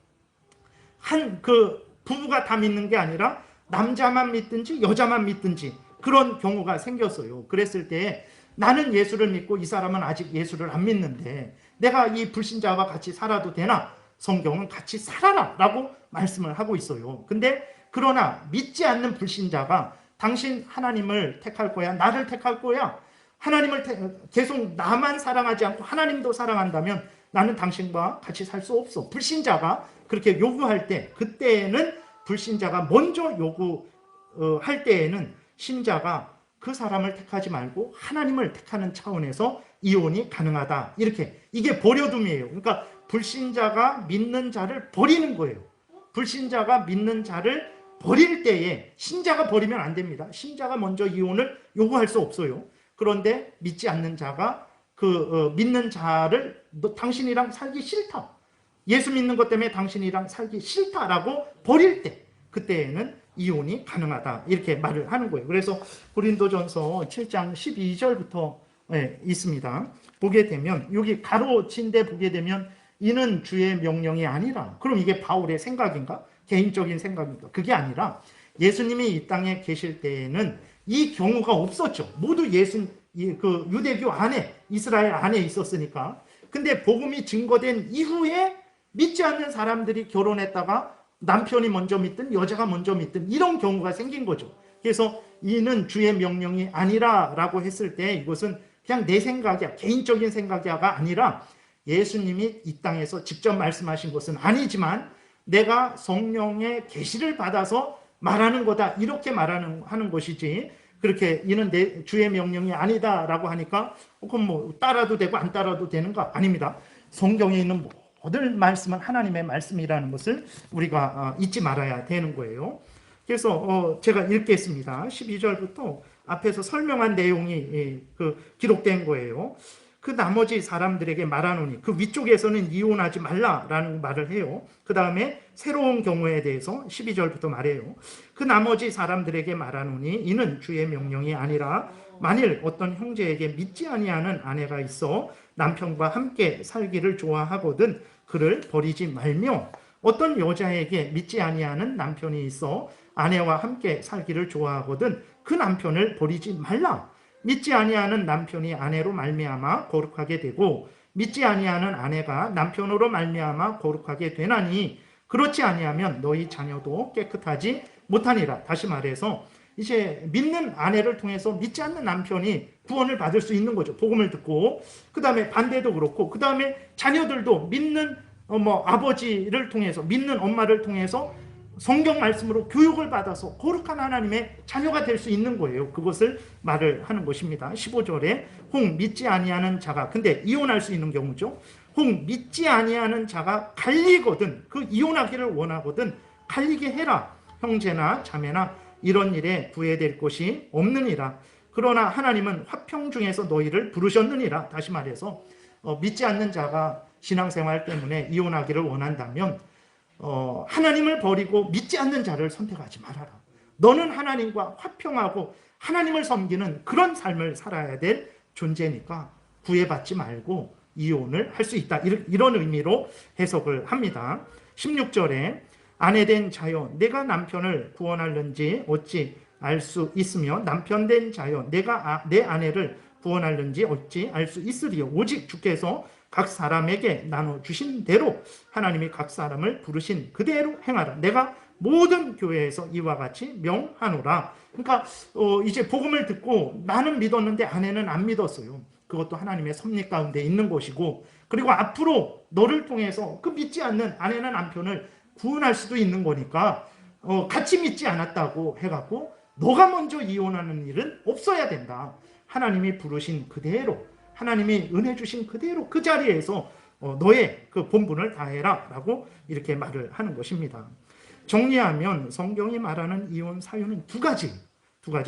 한 그 부부가 다 믿는 게 아니라 남자만 믿든지 여자만 믿든지 그런 경우가 생겼어요. 그랬을 때 나는 예수를 믿고 이 사람은 아직 예수를 안 믿는데 내가 이 불신자와 같이 살아도 되나? 성경은 같이 살아라 라고 말씀을 하고 있어요. 근데 그러나 믿지 않는 불신자가 당신 하나님을 택할 거야? 나를 택할 거야? 하나님을 계속 나만 사랑하지 않고 하나님도 사랑한다면 나는 당신과 같이 살 수 없어. 불신자가 그렇게 요구할 때, 그때에는 불신자가 먼저 요구할 때에는 신자가 그 사람을 택하지 말고 하나님을 택하는 차원에서 이혼이 가능하다. 이렇게, 이게 버려둠이에요. 그러니까 불신자가 믿는 자를 버리는 거예요. 불신자가 믿는 자를 버릴 때에 신자가 버리면 안 됩니다. 신자가 먼저 이혼을 요구할 수 없어요. 그런데 믿지 않는 자가 믿는 자를 당신이랑 살기 싫다, 예수 믿는 것 때문에 당신이랑 살기 싫다라고 버릴 때, 그때에는 이혼이 가능하다 이렇게 말을 하는 거예요. 그래서 고린도전서 7장 12절부터 있습니다. 보게 되면 여기 가로친 데 보게 되면 이는 주의 명령이 아니라, 그럼 이게 바울의 생각인가? 개인적인 생각인가? 그게 아니라 예수님이 이 땅에 계실 때에는 이 경우가 없었죠. 모두 그 유대교 안에, 이스라엘 안에 있었으니까. 근데 복음이 증거된 이후에 믿지 않는 사람들이 결혼했다가 남편이 먼저 믿든 여자가 먼저 믿든 이런 경우가 생긴 거죠. 그래서 이는 주의 명령이 아니라 라고 했을 때 이것은 그냥 내 생각이야, 개인적인 생각이야가 아니라 예수님이 이 땅에서 직접 말씀하신 것은 아니지만 내가 성령의 계시를 받아서 말하는 거다, 이렇게 하는 것이지, 그렇게 이는 내 주의 명령이 아니다라고 하니까 그럼 뭐 따라도 되고 안 따라도 되는 거 아닙니다. 성경에 있는 모든 말씀은 하나님의 말씀이라는 것을 우리가 잊지 말아야 되는 거예요. 그래서 제가 읽겠습니다. 12절부터 앞에서 설명한 내용이 기록된 거예요. 그 나머지 사람들에게 말하노니, 그 위쪽에서는 이혼하지 말라라는 말을 해요. 그 다음에 새로운 경우에 대해서 12절부터 말해요. 그 나머지 사람들에게 말하노니 이는 주의 명령이 아니라 만일 어떤 형제에게 믿지 아니하는 아내가 있어 남편과 함께 살기를 좋아하거든 그를 버리지 말며, 어떤 여자에게 믿지 아니하는 남편이 있어 아내와 함께 살기를 좋아하거든 그 남편을 버리지 말라. 믿지 아니하는 남편이 아내로 말미암아 거룩하게 되고 믿지 아니하는 아내가 남편으로 말미암아 거룩하게 되나니 그렇지 아니하면 너희 자녀도 깨끗하지 못하니라. 다시 말해서 이제 믿는 아내를 통해서 믿지 않는 남편이 구원을 받을 수 있는 거죠. 복음을 듣고. 그 다음에 반대도 그렇고, 그 다음에 자녀들도 믿는 아버지를 통해서, 믿는 엄마를 통해서 성경 말씀으로 교육을 받아서 거룩한 하나님의 자녀가 될 수 있는 거예요. 그것을 말을 하는 것입니다. 15절에 혹 믿지 아니하는 자가, 근데 이혼할 수 있는 경우죠. 혹 믿지 아니하는 자가 갈리거든, 그 이혼하기를 원하거든 갈리게 해라. 형제나 자매나 이런 일에 구애될 것이 없느니라. 그러나 하나님은 화평 중에서 너희를 부르셨느니라. 다시 말해서 믿지 않는 자가 신앙생활 때문에 이혼하기를 원한다면 하나님을 버리고 믿지 않는 자를 선택하지 말아라. 너는 하나님과 화평하고 하나님을 섬기는 그런 삶을 살아야 될 존재니까 구애받지 말고 이혼을 할 수 있다. 이런 의미로 해석을 합니다. 16절에 아내된 자여 내가 남편을 구원할는지 어찌 알 수 있으며 남편된 자여 내가 내 아내를 구원할는지 어찌 알 수 있으리요. 오직 주께서 각 사람에게 나눠주신 대로 하나님이 각 사람을 부르신 그대로 행하라. 내가 모든 교회에서 이와 같이 명하노라. 그러니까 이제 복음을 듣고 나는 믿었는데 아내는 안 믿었어요. 그것도 하나님의 섭리 가운데 있는 것이고, 그리고 앞으로 너를 통해서 그 믿지 않는 아내나 남편을 구원할 수도 있는 거니까 같이 믿지 않았다고 해갖고 너가 먼저 이혼하는 일은 없어야 된다. 하나님이 부르신 그대로, 하나님이 은혜 주신 그대로 그 자리에서 너의 그 본분을 다해라 라고 이렇게 말을 하는 것입니다. 정리하면 성경이 말하는 이혼 사유는 두 가지.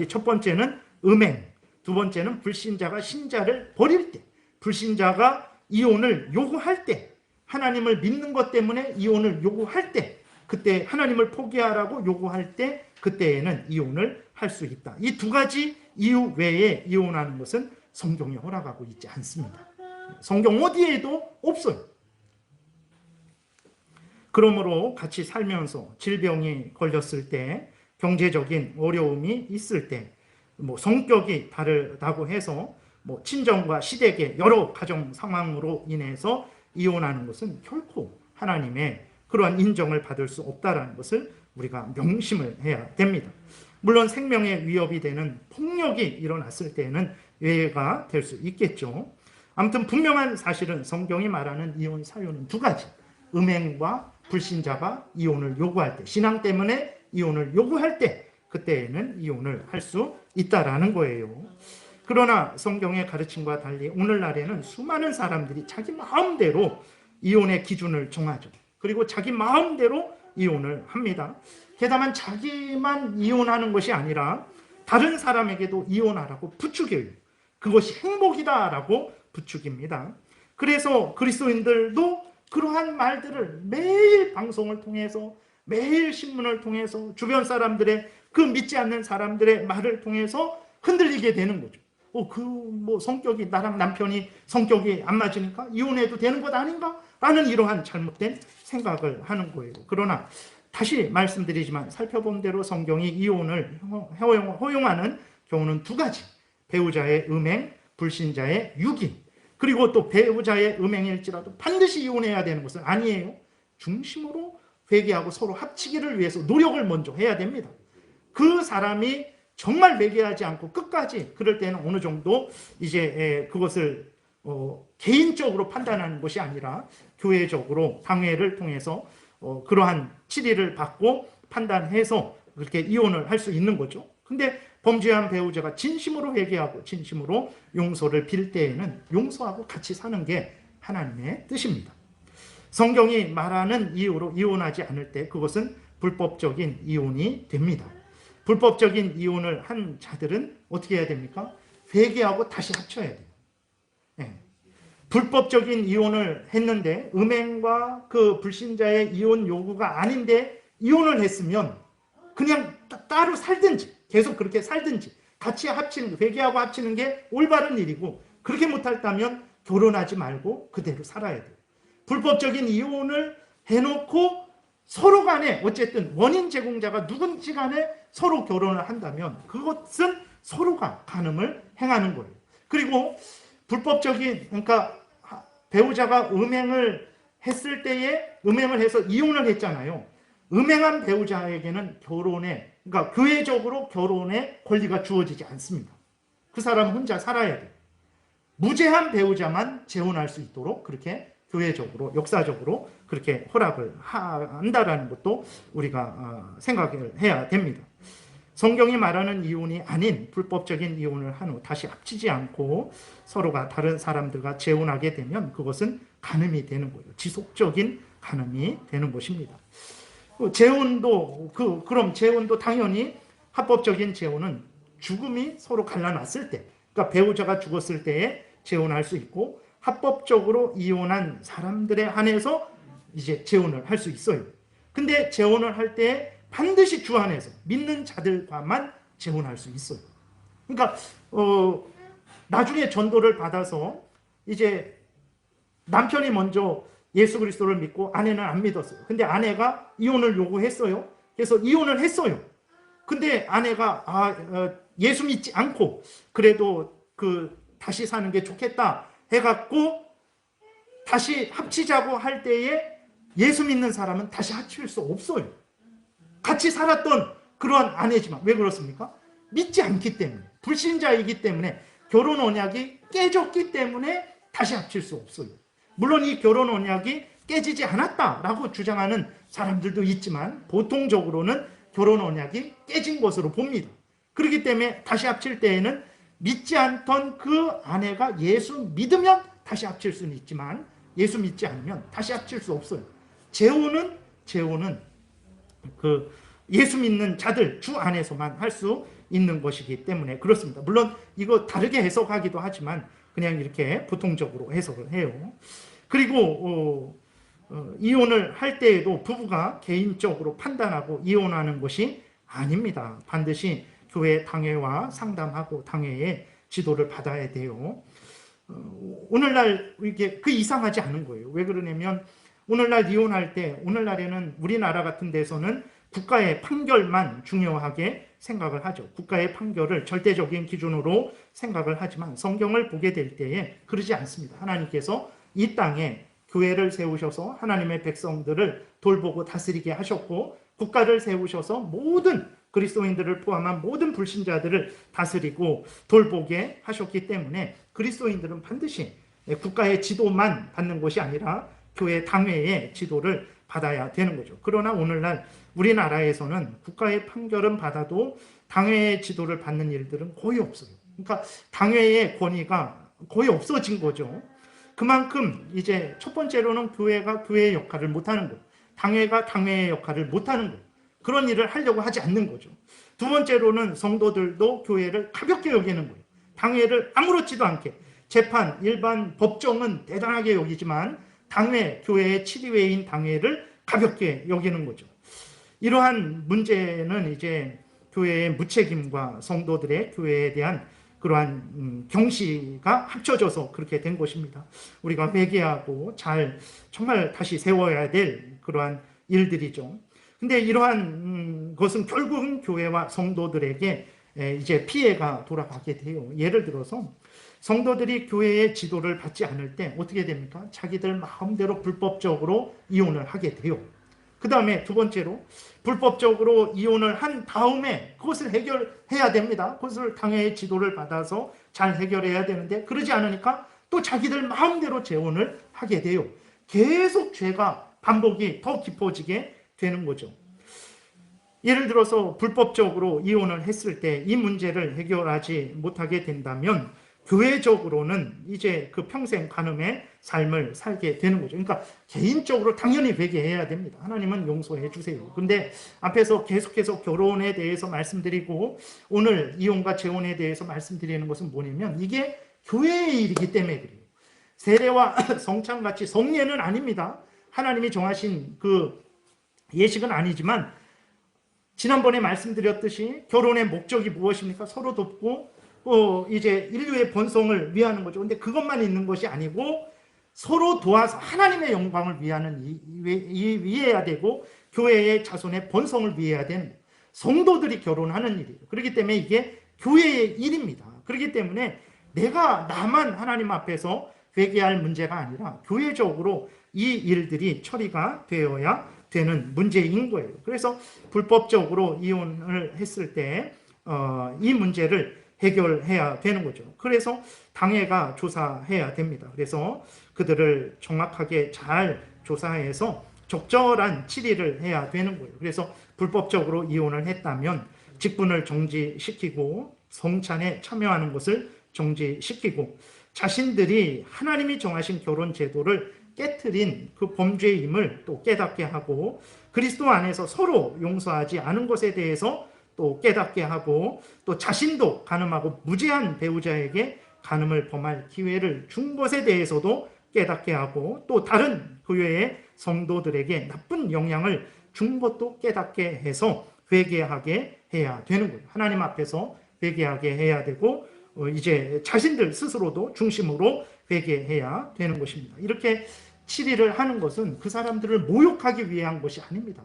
첫 번째는 음행, 두 번째는 불신자가 신자를 버릴 때, 불신자가 이혼을 요구할 때, 하나님을 믿는 것 때문에 이혼을 요구할 때, 그때 하나님을 포기하라고 요구할 때, 그때에는 이혼을 할 수 있다. 이 두 가지 이유 외에 이혼하는 것은 성경이 허락하고 있지 않습니다. 성경 어디에도 없어요. 그러므로 같이 살면서 질병이 걸렸을 때, 경제적인 어려움이 있을 때, 성격이 다르다고 해서 친정과 시댁의 여러 가정 상황으로 인해서 이혼하는 것은 결코 하나님의 그러한 인정을 받을 수 없다는 것을 우리가 명심을 해야 됩니다. 물론 생명에 위협이 되는 폭력이 일어났을 때는 예외가 될 수 있겠죠. 아무튼 분명한 사실은 성경이 말하는 이혼 사유는 두 가지. 음행과 불신자가 이혼을 요구할 때, 신앙 때문에 이혼을 요구할 때, 그때에는 이혼을 할 수 있다라는 거예요. 그러나 성경의 가르침과 달리 오늘날에는 수많은 사람들이 자기 마음대로 이혼의 기준을 정하죠. 그리고 자기 마음대로 이혼을 합니다. 게다가 자기만 이혼하는 것이 아니라 다른 사람에게도 이혼하라고 부추겨요. 그것이 행복이다라고 부추깁니다. 그래서 그리스도인들도 그러한 말들을 매일 방송을 통해서, 매일 신문을 통해서, 주변 사람들의 그 믿지 않는 사람들의 말을 통해서 흔들리게 되는 거죠. 성격이, 나랑 남편이 성격이 안 맞으니까 이혼해도 되는 것 아닌가? 라는 이러한 잘못된 생각을 하는 거예요. 그러나 다시 말씀드리지만 살펴본 대로 성경이 이혼을 허용하는 경우는 두 가지. 배우자의 음행, 불신자의 유기. 그리고 또 배우자의 음행일지라도 반드시 이혼해야 되는 것은 아니에요. 중심으로 회개하고 서로 합치기를 위해서 노력을 먼저 해야 됩니다. 그 사람이 정말 회개하지 않고 끝까지, 그럴 때는 어느 정도 이제 그것을 개인적으로 판단하는 것이 아니라 교회적으로 당회를 통해서 그러한 질의를 받고 판단해서 그렇게 이혼을 할 수 있는 거죠. 근데 범죄한 배우자가 진심으로 회개하고 진심으로 용서를 빌 때에는 용서하고 같이 사는 게 하나님의 뜻입니다. 성경이 말하는 이유로 이혼하지 않을 때 그것은 불법적인 이혼이 됩니다. 불법적인 이혼을 한 자들은 어떻게 해야 됩니까? 회개하고 다시 합쳐야 돼요. 네. 불법적인 이혼을 했는데 음행과 그 불신자의 이혼 요구가 아닌데 이혼을 했으면 그냥 따로 살든지 계속 그렇게 살든지 같이 합치는, 회개하고 합치는 게 올바른 일이고, 그렇게 못했다면 결혼하지 말고 그대로 살아야 돼요. 불법적인 이혼을 해놓고 서로 간에 어쨌든 원인 제공자가 누군지 간에 서로 결혼을 한다면 그것은 서로가 간음을 행하는 거예요. 그리고 불법적인, 그러니까 배우자가 음행을 했을 때에 음행을 해서 이혼을 했잖아요. 음행한 배우자에게는 그러니까 교회적으로 결혼의 권리가 주어지지 않습니다. 그 사람은 혼자 살아야 돼요. 무죄한 배우자만 재혼할 수 있도록 그렇게 교회적으로, 역사적으로 그렇게 허락을 한다라는 것도 우리가 생각을 해야 됩니다. 성경이 말하는 이혼이 아닌 불법적인 이혼을 한 후 다시 합치지 않고 서로가 다른 사람들과 재혼하게 되면 그것은 간음이 되는 거예요. 지속적인 간음이 되는 것입니다. 재혼도 그럼 재혼도 당연히 합법적인 재혼은 죽음이 서로 갈라놨을 때, 그러니까 배우자가 죽었을 때에 재혼할 수 있고, 합법적으로 이혼한 사람들에 한해서 이제 재혼을 할 수 있어요. 근데 재혼을 할 때 반드시 주 안에서 믿는 자들과만 재혼할 수 있어요. 그러니까 나중에 전도를 받아서 이제 남편이 먼저 예수 그리스도를 믿고 아내는 안 믿었어요. 근데 아내가 이혼을 요구했어요. 그래서 이혼을 했어요. 근데 아내가 예수 믿지 않고 그래도 다시 사는 게 좋겠다 해갖고 다시 합치자고 할 때에 예수 믿는 사람은 다시 합칠 수 없어요. 같이 살았던 그러한 아내지만 왜 그렇습니까? 믿지 않기 때문에, 불신자이기 때문에, 결혼 언약이 깨졌기 때문에 다시 합칠 수 없어요. 물론 이 결혼 언약이 깨지지 않았다라고 주장하는 사람들도 있지만 보통적으로는 결혼 언약이 깨진 것으로 봅니다. 그렇기 때문에 다시 합칠 때에는 믿지 않던 그 아내가 예수 믿으면 다시 합칠 수는 있지만 예수 믿지 않으면 다시 합칠 수 없어요. 재혼은 예수 믿는 자들 주 안에서만 할 수 있는 것이기 때문에 그렇습니다. 물론 이거 다르게 해석하기도 하지만 그냥 이렇게 보통적으로 해석을 해요. 그리고 이혼을 할 때에도 부부가 개인적으로 판단하고 이혼하는 것이 아닙니다. 반드시 교회 당회와 상담하고 당회의 지도를 받아야 돼요. 오늘날 이게 이상하지 않은 거예요. 왜 그러냐면 오늘날 이혼할 때, 오늘날에는 우리나라 같은 데서는 국가의 판결만 중요하게 생각을 하죠. 국가의 판결을 절대적인 기준으로 생각을 하지만 성경을 보게 될 때에 그러지 않습니다. 하나님께서 이 땅에 교회를 세우셔서 하나님의 백성들을 돌보고 다스리게 하셨고 국가를 세우셔서 모든 그리스도인들을 포함한 모든 불신자들을 다스리고 돌보게 하셨기 때문에 그리스도인들은 반드시 국가의 지도만 받는 것이 아니라 교회 당회의 지도를 받아야 되는 거죠. 그러나 오늘날 우리나라에서는 국가의 판결은 받아도 당회의 지도를 받는 일들은 거의 없어요. 그러니까 당회의 권위가 거의 없어진 거죠. 그만큼 이제 첫 번째로는 교회가 교회의 역할을 못하는 것, 당회가 당회의 역할을 못하는 것, 그런 일을 하려고 하지 않는 거죠. 두 번째로는 성도들도 교회를 가볍게 여기는 거예요. 당회를 아무렇지도 않게, 재판, 일반 법정은 대단하게 여기지만 당회, 교회의 7위회인 당회를 가볍게 여기는 거죠. 이러한 문제는 이제 교회의 무책임과 성도들의 교회에 대한 그러한 경시가 합쳐져서 그렇게 된 것입니다. 우리가 회개하고 정말 다시 세워야 될 그러한 일들이죠. 근데 이러한 것은 결국은 교회와 성도들에게 이제 피해가 돌아가게 돼요. 예를 들어서 성도들이 교회의 지도를 받지 않을 때 어떻게 됩니까? 자기들 마음대로 불법적으로 이혼을 하게 돼요. 그 다음에 두 번째로 불법적으로 이혼을 한 다음에 그것을 해결해야 됩니다. 그것을 당회의 지도를 받아서 잘 해결해야 되는데 그러지 않으니까 또 자기들 마음대로 재혼을 하게 돼요. 계속 죄가 반복이 더 깊어지게 되는 거죠. 예를 들어서 불법적으로 이혼을 했을 때 이 문제를 해결하지 못하게 된다면 교회적으로는 이제 그 평생 간음의 삶을 살게 되는 거죠. 그러니까 개인적으로 당연히 회개해야 됩니다. 하나님은 용서해 주세요. 근데 앞에서 계속해서 결혼에 대해서 말씀드리고 오늘 이혼과 재혼에 대해서 말씀드리는 것은 뭐냐면 이게 교회의 일이기 때문에 그래요. 세례와 성찬같이 성례는 아닙니다. 하나님이 정하신 그 예식은 아니지만 지난번에 말씀드렸듯이 결혼의 목적이 무엇입니까? 서로 돕고 이제 인류의 번성을 위하는 거죠. 근데 그것만 있는 것이 아니고 서로 도와서 하나님의 영광을 위해야 되고 교회의 자손의 번성을 위해야 되는 거예요. 성도들이 결혼하는 일이에요. 그렇기 때문에 이게 교회의 일입니다. 그렇기 때문에 나만 하나님 앞에서 회개할 문제가 아니라 교회적으로 이 일들이 처리가 되어야 되는 문제인 거예요. 그래서 불법적으로 이혼을 했을 때 이 문제를 해결해야 되는 거죠. 그래서 당회가 조사해야 됩니다. 그래서 그들을 정확하게 잘 조사해서 적절한 치리를 해야 되는 거예요. 그래서 불법적으로 이혼을 했다면 직분을 정지시키고 성찬에 참여하는 것을 정지시키고 자신들이 하나님이 정하신 결혼 제도를 깨트린 그 범죄임을 또 깨닫게 하고 그리스도 안에서 서로 용서하지 않은 것에 대해서 또 깨닫게 하고 또 자신도 간음하고 무죄한 배우자에게 간음을 범할 기회를 준 것에 대해서도 깨닫게 하고 또 다른 교회의 성도들에게 나쁜 영향을 준 것도 깨닫게 해서 회개하게 해야 되는 거예요. 하나님 앞에서 회개하게 해야 되고 이제 자신들 스스로도 중심으로 회개해야 되는 것입니다. 이렇게 7일을 하는 것은 그 사람들을 모욕하기 위한 것이 아닙니다.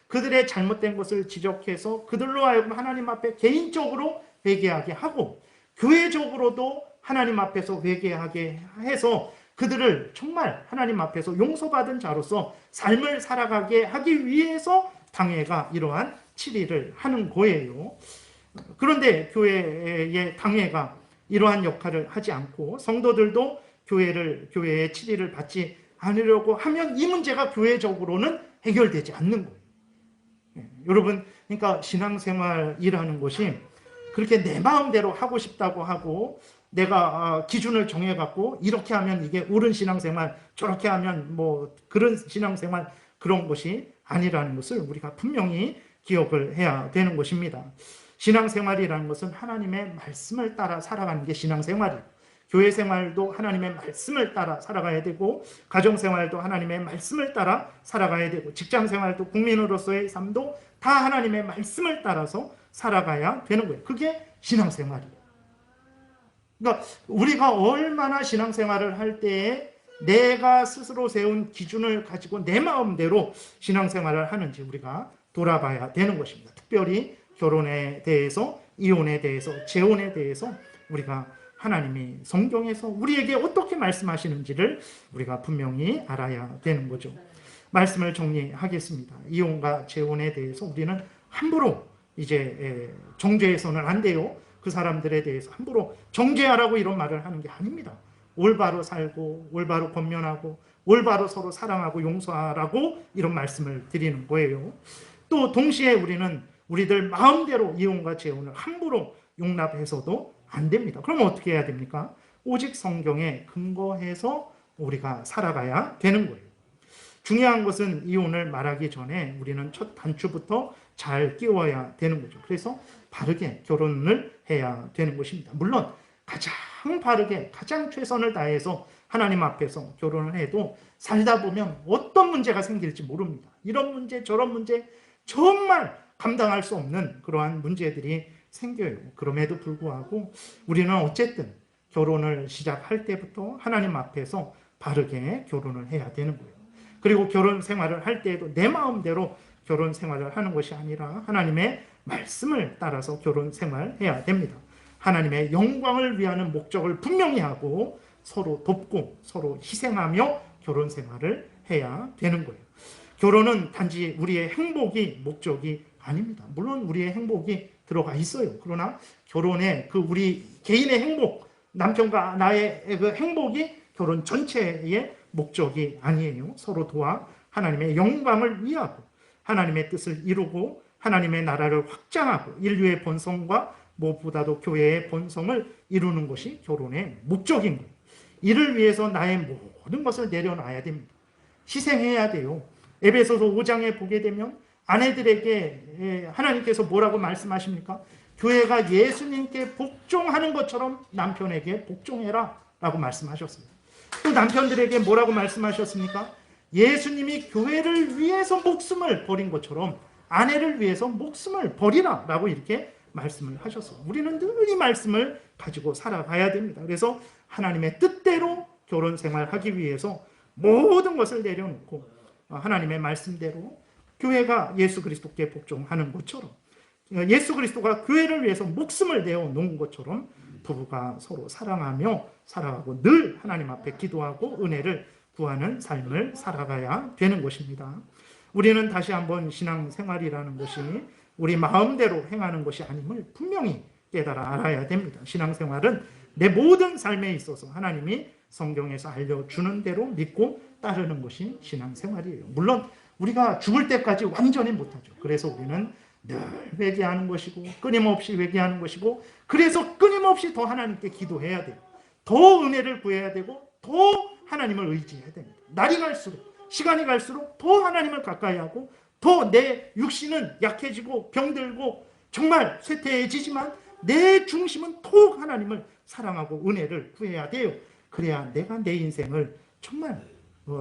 그들의 잘못된 것을 지적해서 그들로 하여금 하나님 앞에 개인적으로 회개하게 하고 교회적으로도 하나님 앞에서 회개하게 해서 그들을 정말 하나님 앞에서 용서받은 자로서 삶을 살아가게 하기 위해서 당회가 이러한 7일을 하는 거예요. 그런데 교회의 당회가 이러한 역할을 하지 않고 성도들도 교회의 7일을 받지 않으려고 하면 이 문제가 교회적으로는 해결되지 않는 거예요. 여러분, 그러니까 신앙생활이라는 것이 그렇게 내 마음대로 하고 싶다고 하고 내가 기준을 정해갖고 이렇게 하면 이게 옳은 신앙생활, 저렇게 하면 뭐 그런 신앙생활, 그런 것이 아니라는 것을 우리가 분명히 기억을 해야 되는 것입니다. 신앙생활이라는 것은 하나님의 말씀을 따라 살아가는 게 신앙생활이에요. 교회 생활도 하나님의 말씀을 따라 살아가야 되고 가정생활도 하나님의 말씀을 따라 살아가야 되고 직장생활도 국민으로서의 삶도 다 하나님의 말씀을 따라서 살아가야 되는 거예요. 그게 신앙생활이에요. 그러니까 우리가 얼마나 신앙생활을 할 때에 내가 스스로 세운 기준을 가지고 내 마음대로 신앙생활을 하는지 우리가 돌아봐야 되는 것입니다. 특별히 결혼에 대해서, 이혼에 대해서, 재혼에 대해서 우리가 하나님이 성경에서 우리에게 어떻게 말씀하시는지를 우리가 분명히 알아야 되는 거죠. 말씀을 정리하겠습니다. 이혼과 재혼에 대해서 우리는 함부로 이제 정죄해서는 안 돼요. 그 사람들에 대해서 함부로 정죄하라고 이런 말을 하는 게 아닙니다. 올바로 살고 올바로 권면하고 올바로 서로 사랑하고 용서하라고 이런 말씀을 드리는 거예요. 또 동시에 우리는 우리들 마음대로 이혼과 재혼을 함부로 용납해서도 안 됩니다. 그러면 어떻게 해야 됩니까? 오직 성경에 근거해서 우리가 살아가야 되는 거예요. 중요한 것은 이혼을 말하기 전에 우리는 첫 단추부터 잘 끼워야 되는 거죠. 그래서 바르게 결혼을 해야 되는 것입니다. 물론 가장 바르게 가장 최선을 다해서 하나님 앞에서 결혼을 해도 살다 보면 어떤 문제가 생길지 모릅니다. 이런 문제 저런 문제 정말 감당할 수 없는 그러한 문제들이 생겨요. 그럼에도 불구하고 우리는 어쨌든 결혼을 시작할 때부터 하나님 앞에서 바르게 결혼을 해야 되는 거예요. 그리고 결혼 생활을 할 때에도 내 마음대로 결혼 생활을 하는 것이 아니라 하나님의 말씀을 따라서 결혼 생활해야 됩니다. 하나님의 영광을 위하는 목적을 분명히 하고 서로 돕고 서로 희생하며 결혼 생활을 해야 되는 거예요. 결혼은 단지 우리의 행복이 목적이 아닙니다. 물론 우리의 행복이 들어가 있어요. 그러나 결혼에 그 우리 개인의 행복, 남편과 나의 그 행복이 결혼 전체의 목적이 아니에요. 서로 도와 하나님의 영광을 위하고 하나님의 뜻을 이루고 하나님의 나라를 확장하고 인류의 본성과 무엇보다도 교회의 본성을 이루는 것이 결혼의 목적인 거예요. 이를 위해서 나의 모든 것을 내려놔야 됩니다. 희생해야 돼요. 에베소서 5장에 보게 되면 아내들에게 하나님께서 뭐라고 말씀하십니까? 교회가 예수님께 복종하는 것처럼 남편에게 복종해라 라고 말씀하셨어요. 또 남편들에게 뭐라고 말씀하셨습니까? 예수님이 교회를 위해서 목숨을 버린 것처럼 아내를 위해서 목숨을 버리라 라고 이렇게 말씀을 하셨어요. 우리는 늘 이 말씀을 가지고 살아가야 됩니다. 그래서 하나님의 뜻대로 결혼 생활하기 위해서 모든 것을 내려놓고 하나님의 말씀대로 교회가 예수 그리스도께 복종하는 것처럼 예수 그리스도가 교회를 위해서 목숨을 내어놓은 것처럼 부부가 서로 사랑하며 살아가고 늘 하나님 앞에 기도하고 은혜를 구하는 삶을 살아가야 되는 것입니다. 우리는 다시 한번 신앙생활이라는 것이 우리 마음대로 행하는 것이 아님을 분명히 깨달아 알아야 됩니다. 신앙생활은 내 모든 삶에 있어서 하나님이 성경에서 알려주는 대로 믿고 따르는 것이 신앙생활이에요. 물론 우리가 죽을 때까지 완전히 못하죠. 그래서 우리는 늘 회개하는 것이고 끊임없이 회개하는 것이고 그래서 끊임없이 더 하나님께 기도해야 돼요. 더 은혜를 구해야 되고 더 하나님을 의지해야 됩니다. 날이 갈수록 시간이 갈수록 더 하나님을 가까이 하고 더 내 육신은 약해지고 병들고 정말 쇠퇴해지지만 내 중심은 더욱 하나님을 사랑하고 은혜를 구해야 돼요. 그래야 내가 내 인생을 정말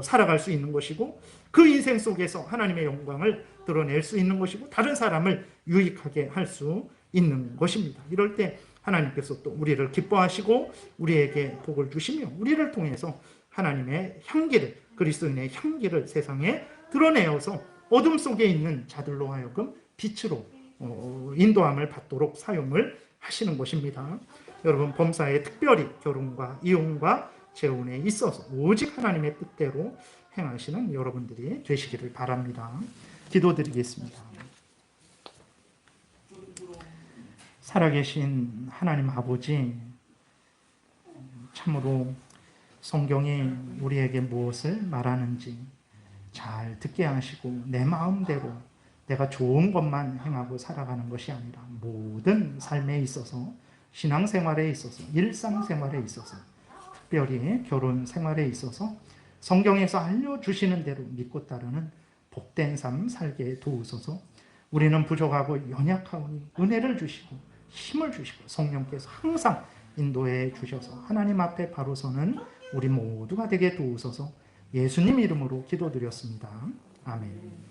살아갈 수 있는 것이고 그 인생 속에서 하나님의 영광을 드러낼 수 있는 것이고 다른 사람을 유익하게 할 수 있는 것입니다. 이럴 때 하나님께서 또 우리를 기뻐하시고 우리에게 복을 주시며 우리를 통해서 하나님의 향기를, 그리스도인의 향기를 세상에 드러내어서 어둠 속에 있는 자들로 하여금 빛으로 인도함을 받도록 사용을 하시는 것입니다. 여러분, 범사에 특별히 결혼과 이혼과 재혼에 있어서 오직 하나님의 뜻대로 행하시는 여러분들이 되시기를 바랍니다. 기도드리겠습니다. 살아계신 하나님 아버지, 참으로 성경이 우리에게 무엇을 말하는지 잘 듣게 하시고 내 마음대로 내가 좋은 것만 행하고 살아가는 것이 아니라 모든 삶에 있어서, 신앙생활에 있어서, 일상생활에 있어서, 특별히 결혼 생활에 있어서 성경에서 알려주시는 대로 믿고 따르는 복된 삶 살게 도우소서. 우리는 부족하고 연약하오니 은혜를 주시고 힘을 주시고 성령께서 항상 인도해 주셔서 하나님 앞에 바로 서는 우리 모두가 되게 도우소서. 예수님 이름으로 기도드렸습니다. 아멘.